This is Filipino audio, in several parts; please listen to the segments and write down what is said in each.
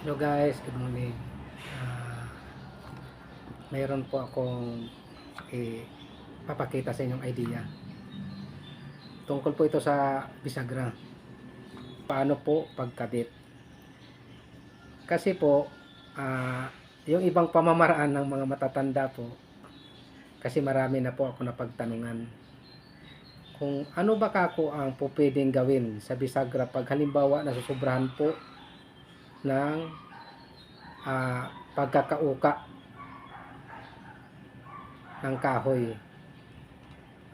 Hello guys, good morning. Ah, Mayroon po akong papakita sa inyong idea. Tungkol po ito sa bisagra. Paano po pagkabit? Kasi po, yung ibang pamamaraan ng mga matatanda po, kasi marami na po ako napagtanungan. Kung ano ba kako ang po pwedeng gawin sa bisagra pag halimbawa nasusobrahan po ng pagkakauka ng kahoy.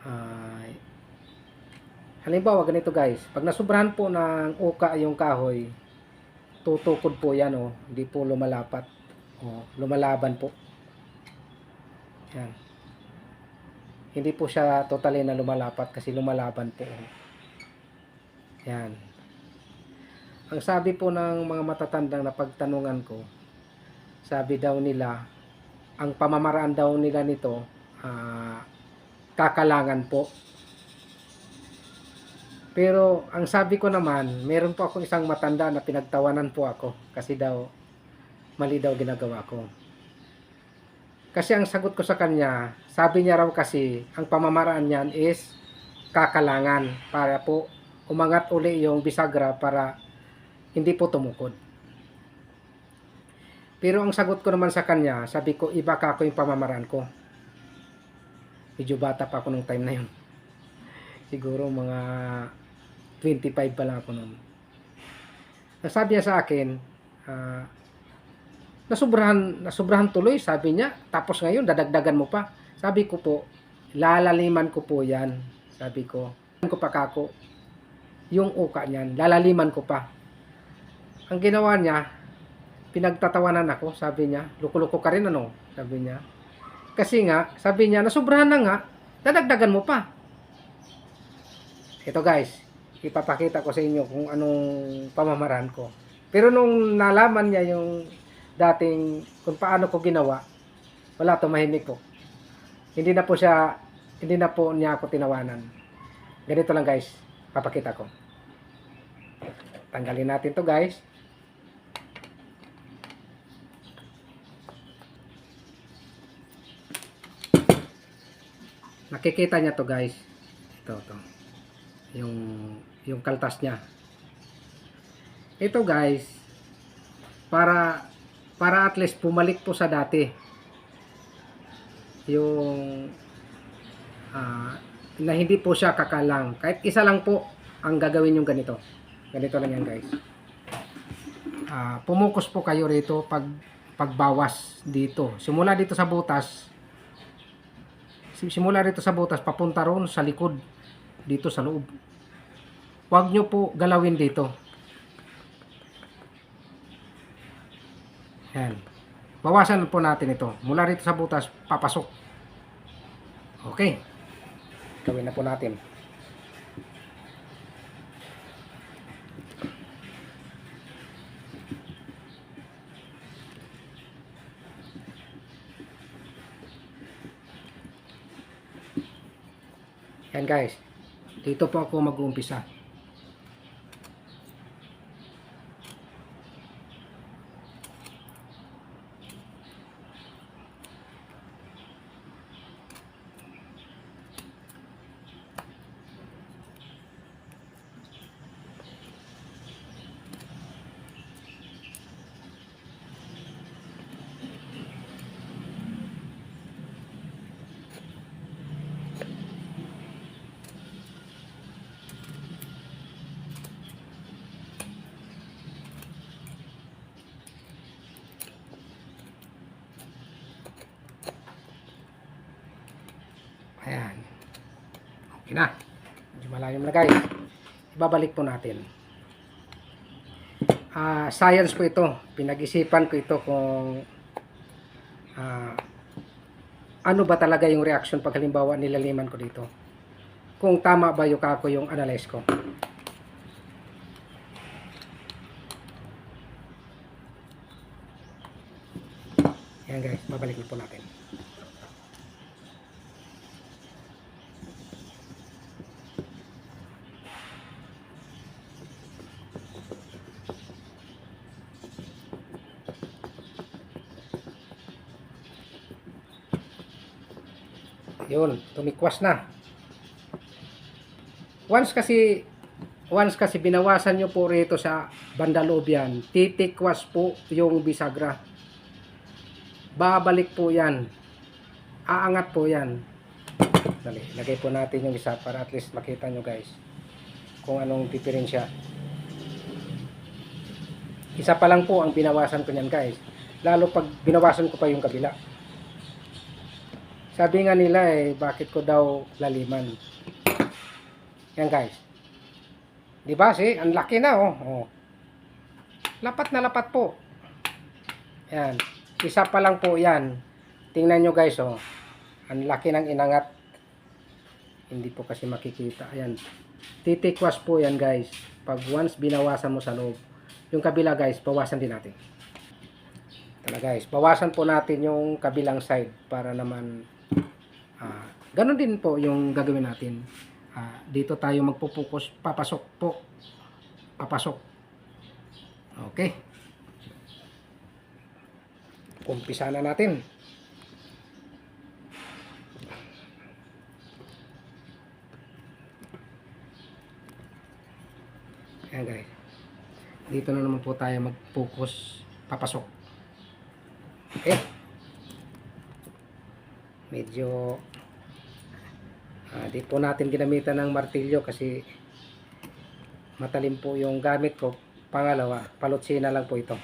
Ah, Halimbawa ganito guys, pag nasubrahan po ng uka yung kahoy, tutukod po yan hindi po lumalapat. Lumalaban po. Yan. Hindi po siya totally na lumalapat kasi lumalaban po. Yan. Ang sabi po ng mga matatandang na pagtanungan ko, sabi daw nila, ang pamamaraan daw nila nito, kakalangan po. Pero ang sabi ko naman, meron po akong isang matanda na pinagtawanan po ako kasi daw mali daw ginagawa ko. Kasi ang sagot ko sa kanya, sabi niya raw kasi ang pamamaraan niyan is kakalangan para po umangat uli yung bisagra para hindi po tumukod. Pero ang sagot ko naman sa kanya, sabi ko iba ka ako yung pamamaraan ko. Medyo bata pa ako nung time na yun. Siguro mga 25 pa lang ako noon. Nasabi niya sa akin, nasubrahan tuloy, sabi niya. Tapos ngayon, dadagdagan mo pa. Sabi ko po, lalaliman ko po yan. Sabi ko pa kako, yung uka niyan, lalaliman ko pa. Ang ginawa niya, pinagtatawanan ako, sabi niya, luko-luko ka rin sabi niya. Kasi nga, sabi niya, nasubrahan na nga, dadagdagan mo pa. Ito guys, ipapakita ko sa inyo kung anong pamamaraan ko. Pero nung nalaman niya yung dating kung paano ko ginawa, wala, tumahimik po. Hindi na po niya ako tinawanan. Ganito lang guys, papakita ko. Tanggalin natin to guys. Nakikita niya to guys. Ito. Yung kaltas niya. Ito guys, para at least pumalik po sa dati. Yung na hindi po siya kakalang. Kahit isa lang po ang gagawin yung ganito. Ganito lang yan guys. Pumukus po kayo rito pagbawas dito. Simula dito sa butas papunta ron sa likod, dito sa loob. Huwag nyo po galawin dito. Yan. Bawasan po natin ito. Mula rito sa butas, papasok. Okay. Gawin na po natin. Yan guys. Dito po ako mag-uumpisa. Ayan. Okay na. Medyo malalim na guys. Ibabalik po natin. Science po ito. Pinag-isipan ko ito kung ano ba talaga yung reaction pag halimbawa nilaliman ko dito. Kung tama ba yung kako yung analyze ko. Ayan guys. Babalik po natin. Yun, tumikwas na. Once kasi binawasan nyo po rito sa banda loob yan, titikwas po yung bisagra. Babalik po yan. Aangat po yan. Dali, lagay po natin yung isa para at least makita nyo guys kung anong diferensya. Isa pa lang po ang binawasan ko niyan guys. Lalo pag binawasan ko pa yung kabila. Sabi nga nila bakit ko daw laliman. Yan guys. Di ba ang laki na oh. Lapat na lapat po. Yan. Isa pa lang po yan. Tingnan nyo guys Ang laki ng inangat. Hindi po kasi makikita. Ayan. Titikwas po yan guys. Pag once binawasan mo sa loob. Yung kabila guys, bawasan din natin. Tala guys, bawasan po natin yung kabilang side para naman ganun din po yung gagawin natin. Dito tayo magpupokus, papasok po. Papasok. Okay. Umpisa na natin. Ayan guys. Dito na naman po tayo mag-focus. Papasok. Okay. Medyo di po natin ginamitan ng martilyo kasi matalim po yung gamit ko. Pangalawa, palutsina lang po ito.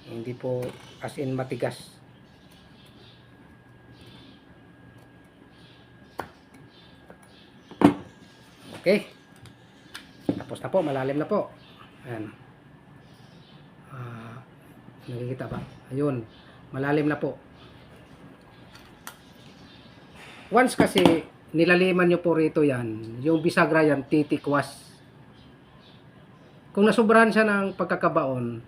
Hindi po as in matigas. Okay. Tapos na po, malalim na po. Ayan. Nakikita ba? Ayun. Malalim na po. Once kasi nilaliman nyo po rito yan, yung bisagra yan, titikwas. Kung nasubrahan siya ng pagkakabaon,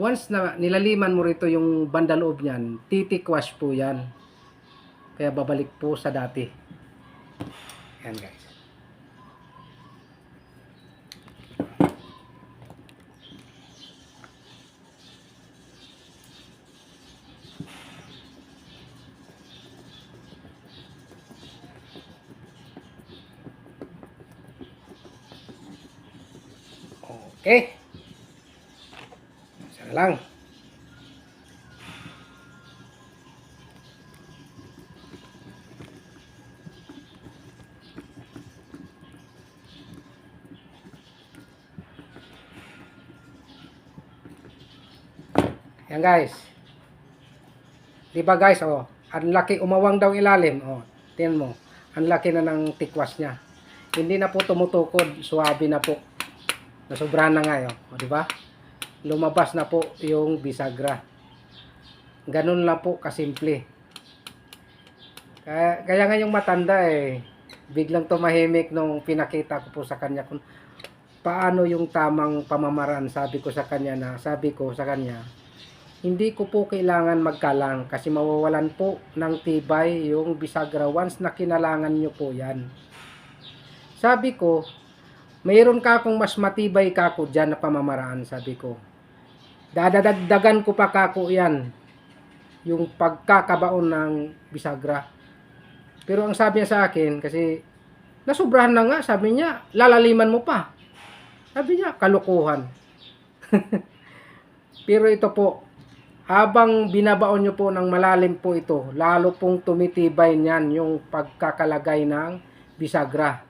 once na nilaliman mo rito yung banda loob niyan, titikwas po yan. Kaya babalik po sa dati. Yan guys. Okay. Isa na lang. Yan guys. Diba guys, ang laki, umawang daw ilalim. Tingnan mo. Ang laki na ng tikwas niya. Hindi na po tumutukod, suwabe na po. Nasobrahan na nga di ba? Lumabas na po yung bisagra. Ganun lang po kasimple. Kaya nga yung matanda biglang tumahimik nung pinakita ko po sa kanya kung paano yung tamang pamamaraan. Sabi ko sa kanya, hindi ko po kailangan magkalang kasi mawawalan po ng tibay yung bisagra once na kinalangan nyo po yan. Sabi ko, mayroon ka akong mas matibay kako dyan na pamamaraan, sabi ko. Dadagdagan ko pa kako yan, yung pagkakabaon ng bisagra. Pero ang sabi niya sa akin, kasi nasubrahan na nga, sabi niya, lalaliman mo pa. Sabi niya, kalukuhan. Pero ito po, habang binabaon nyo po ng malalim po ito, lalo pong tumitibay niyan yung pagkakalagay ng bisagra.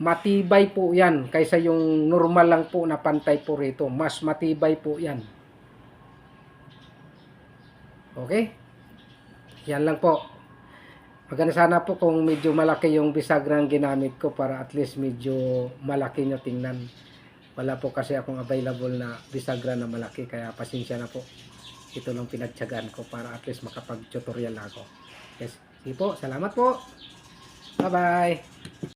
Matibay po yan kaysa yung normal lang po na pantay po rito. Mas matibay po yan. Okay? Yan lang po. Maganda sana po kung medyo malaki yung bisagrang ginamit ko para at least medyo malaki nyo tingnan. Wala po kasi akong available na bisagra na malaki kaya pasensya na po. Ito lang pinagtiyagaan ko para at least makapag-tutorial ako. Yes. Sige po. Salamat po. Bye-bye.